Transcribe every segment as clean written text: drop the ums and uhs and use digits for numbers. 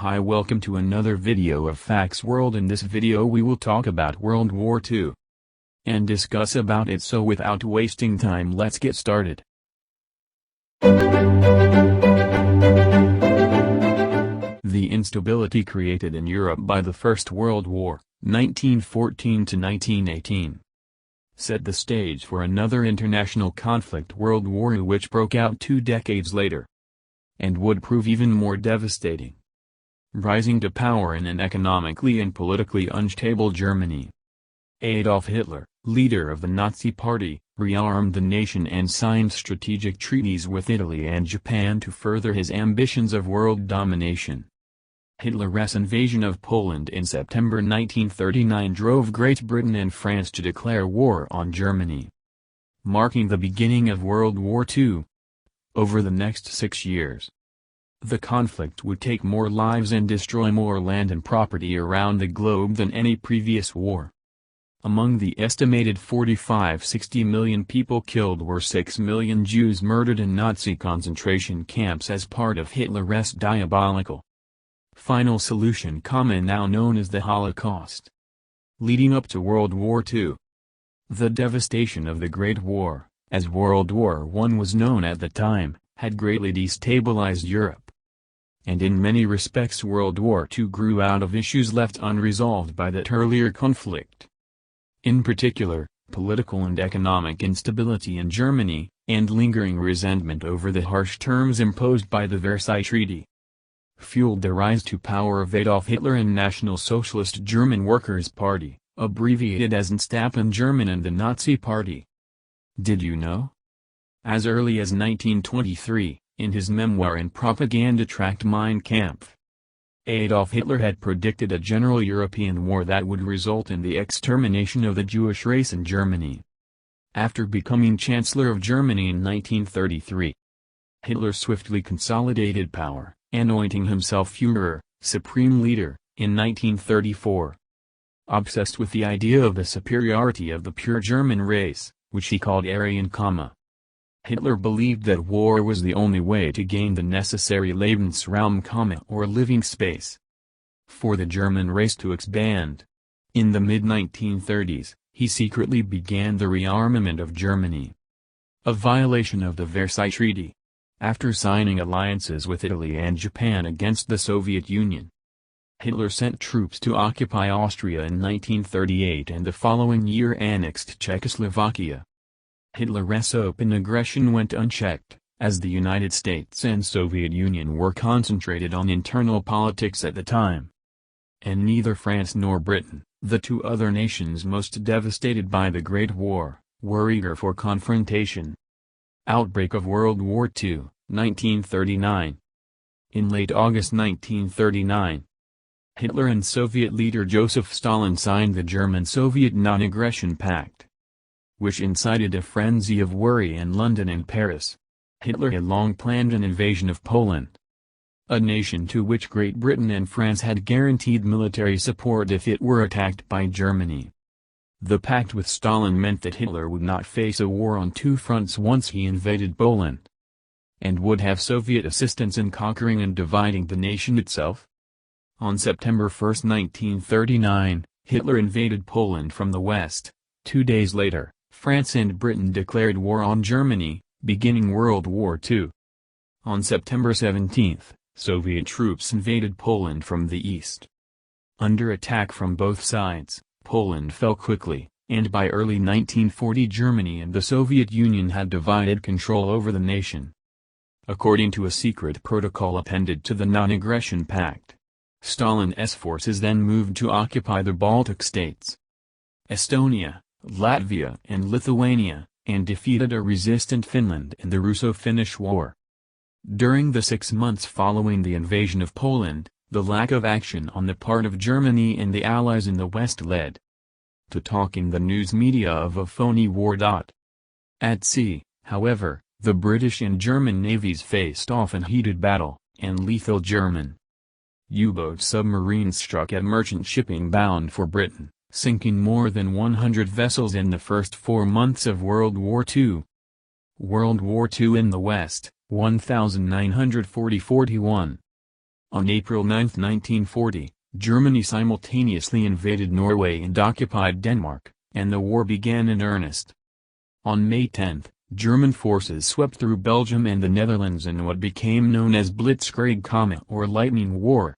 Hi, welcome to another video of Facts World. In this video we will talk about World War II and discuss about it, so without wasting time let's get started. The instability created in Europe by the First World War, 1914 to 1918, set the stage for another international conflict, World War II, which broke out 2 decades later and would prove even more devastating. Rising to power in an economically and politically unstable Germany, Adolf Hitler, leader of the Nazi Party, rearmed the nation and signed strategic treaties with Italy and Japan to further his ambitions of world domination. Hitler's invasion of Poland in September 1939 drove Great Britain and France to declare war on Germany, marking the beginning of World War II. Over the next 6 years, the conflict would take more lives and destroy more land and property around the globe than any previous war. Among the estimated 45–60 million people killed were 6 million Jews murdered in Nazi concentration camps as part of Hitler's diabolical final solution, now known as the Holocaust. Leading up to World War II, the devastation of the Great War, as World War I was known at the time, had greatly destabilized Europe. And in many respects World War II grew out of issues left unresolved by that earlier conflict. In particular, political and economic instability in Germany, and lingering resentment over the harsh terms imposed by the Versailles Treaty, fueled the rise to power of Adolf Hitler and National Socialist German Workers' Party, abbreviated as NSDAP in German, and the Nazi Party. Did you know? As early as 1923, in his memoir and propaganda tract Mein Kampf, Adolf Hitler had predicted a general European war that would result in the extermination of the Jewish race in Germany. After becoming Chancellor of Germany in 1933, Hitler swiftly consolidated power, anointing himself Führer, supreme leader, in 1934. Obsessed with the idea of the superiority of the pure German race, which he called Aryan, Hitler believed that war was the only way to gain the necessary Lebensraum, or living space, for the German race to expand. In the mid-1930s, he secretly began the rearmament of Germany, a violation of the Versailles Treaty. After signing alliances with Italy and Japan against the Soviet Union, Hitler sent troops to occupy Austria in 1938 and the following year annexed Czechoslovakia. Hitler's open aggression went unchecked, as the United States and Soviet Union were concentrated on internal politics at the time. And neither France nor Britain, the 2 other nations most devastated by the Great War, were eager for confrontation. Outbreak of World War II, 1939. In late August 1939, Hitler and Soviet leader Joseph Stalin signed the German-Soviet Non-Aggression Pact, which incited a frenzy of worry in London and Paris. Hitler had long planned an invasion of Poland, a nation to which Great Britain and France had guaranteed military support if it were attacked by Germany. The pact with Stalin meant that Hitler would not face a war on 2 fronts once he invaded Poland, and would have Soviet assistance in conquering and dividing the nation itself. On September 1, 1939, Hitler invaded Poland from the west. 2 days later, France and Britain declared war on Germany, beginning World War II. On September 17, Soviet troops invaded Poland from the east. Under attack from both sides, Poland fell quickly, and by early 1940 Germany and the Soviet Union had divided control over the nation. According to a secret protocol appended to the Non-Aggression Pact, Stalin's forces then moved to occupy the Baltic states, Estonia, Latvia and Lithuania, and defeated a resistant Finland in the Russo-Finnish War. During the 6 months following the invasion of Poland, the lack of action on the part of Germany and the Allies in the West led to talking the news media of a phony war. At sea, however, the British and German navies faced off in heated battle, and lethal German U-boat submarines struck at merchant shipping bound for Britain, sinking more than 100 vessels in the first 4 months of World War II. World War II in the West, 1940–41. On April 9, 1940, Germany simultaneously invaded Norway and occupied Denmark, and the war began in earnest. On May 10, German forces swept through Belgium and the Netherlands in what became known as Blitzkrieg, or Lightning War.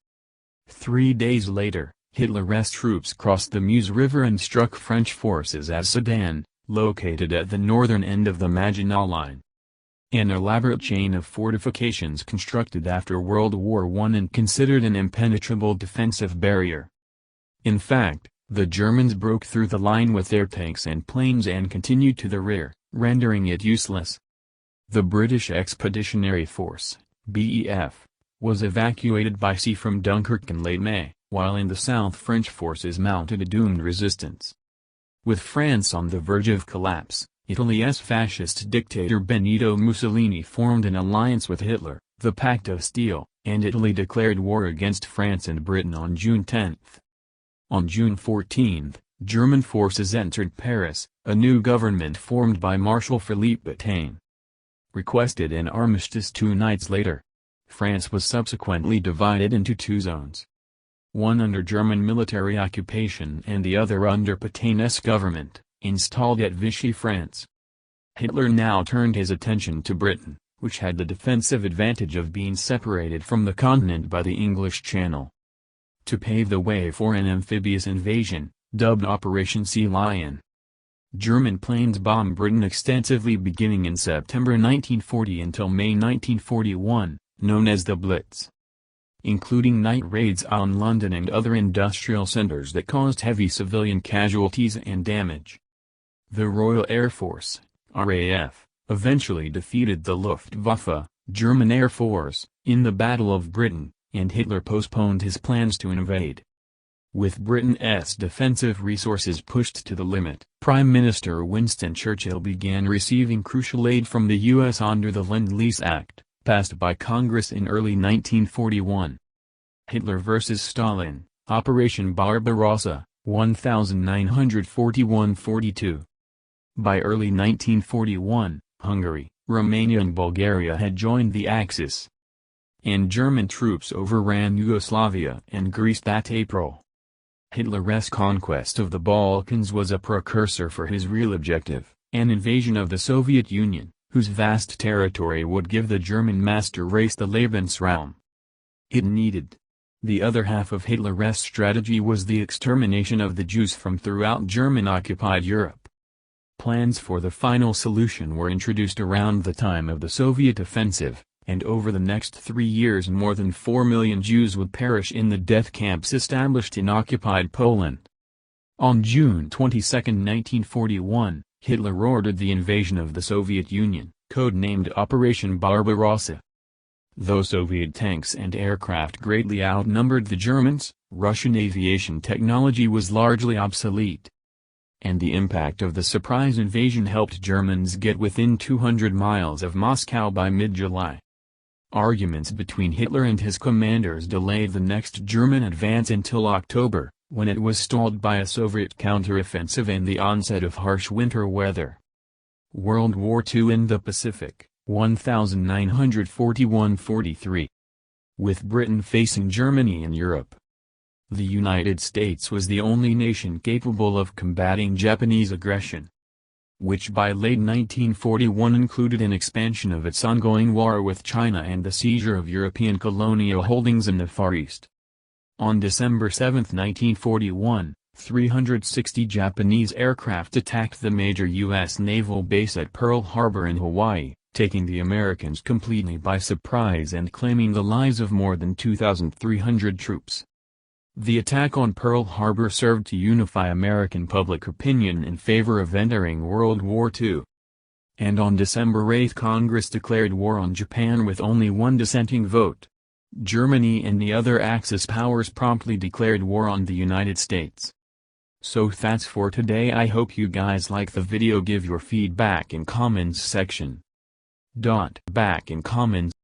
3 days later, Hitler's troops crossed the Meuse River and struck French forces at Sedan, located at the northern end of the Maginot Line. An elaborate chain of fortifications constructed after World War I and considered an impenetrable defensive barrier. In fact, the Germans broke through the line with their tanks and planes and continued to the rear, rendering it useless. The British Expeditionary Force, BEF, was evacuated by sea from Dunkirk in late May, while in the south French forces mounted a doomed resistance. With France on the verge of collapse, Italy's fascist dictator Benito Mussolini formed an alliance with Hitler, the Pact of Steel, and Italy declared war against France and Britain on June 10. On June 14, German forces entered Paris, a new government formed by Marshal Philippe Pétain requested an armistice 2 nights later. France was subsequently divided into 2 zones. One under German military occupation and the other under Pétain's government, installed at Vichy, France. Hitler now turned his attention to Britain, which had the defensive advantage of being separated from the continent by the English Channel. To pave the way for an amphibious invasion, dubbed Operation Sea Lion, German planes bombed Britain extensively beginning in September 1940 until May 1941, known as the Blitz, including night raids on London and other industrial centers that caused heavy civilian casualties and damage. The Royal Air Force, RAF, eventually defeated the Luftwaffe, German Air Force, in the Battle of Britain, and Hitler postponed his plans to invade. With Britain's defensive resources pushed to the limit, Prime Minister Winston Churchill began receiving crucial aid from the U.S. under the Lend-Lease Act, passed by Congress in early 1941. Hitler vs. Stalin, Operation Barbarossa, 1941–42. By early 1941, Hungary, Romania and Bulgaria had joined the Axis, and German troops overran Yugoslavia and Greece that April. Hitler's conquest of the Balkans was a precursor for his real objective, an invasion of the Soviet Union, whose vast territory would give the German master race the Lebensraum it needed. The other half of Hitler's strategy was the extermination of the Jews from throughout German-occupied Europe. Plans for the final solution were introduced around the time of the Soviet offensive, and over the next 3 years more than 4 million Jews would perish in the death camps established in occupied Poland. On June 22, 1941, Hitler ordered the invasion of the Soviet Union, codenamed Operation Barbarossa. Though Soviet tanks and aircraft greatly outnumbered the Germans, Russian aviation technology was largely obsolete, and the impact of the surprise invasion helped Germans get within 200 miles of Moscow by mid-July. Arguments between Hitler and his commanders delayed the next German advance until October, when it was stalled by a Soviet counteroffensive and the onset of harsh winter weather. World War II in the Pacific, 1941–43. With Britain facing Germany in Europe, the United States was the only nation capable of combating Japanese aggression, which by late 1941 included an expansion of its ongoing war with China and the seizure of European colonial holdings in the Far East. On December 7, 1941, 360 Japanese aircraft attacked the major U.S. naval base at Pearl Harbor in Hawaii, taking the Americans completely by surprise and claiming the lives of more than 2,300 troops. The attack on Pearl Harbor served to unify American public opinion in favor of entering World War II. And on December 8 Congress declared war on Japan with only one dissenting vote. Germany and the other Axis powers promptly declared war on the United States. So that's for today. I hope you guys like the video. Give your feedback in comments section. Back in comments.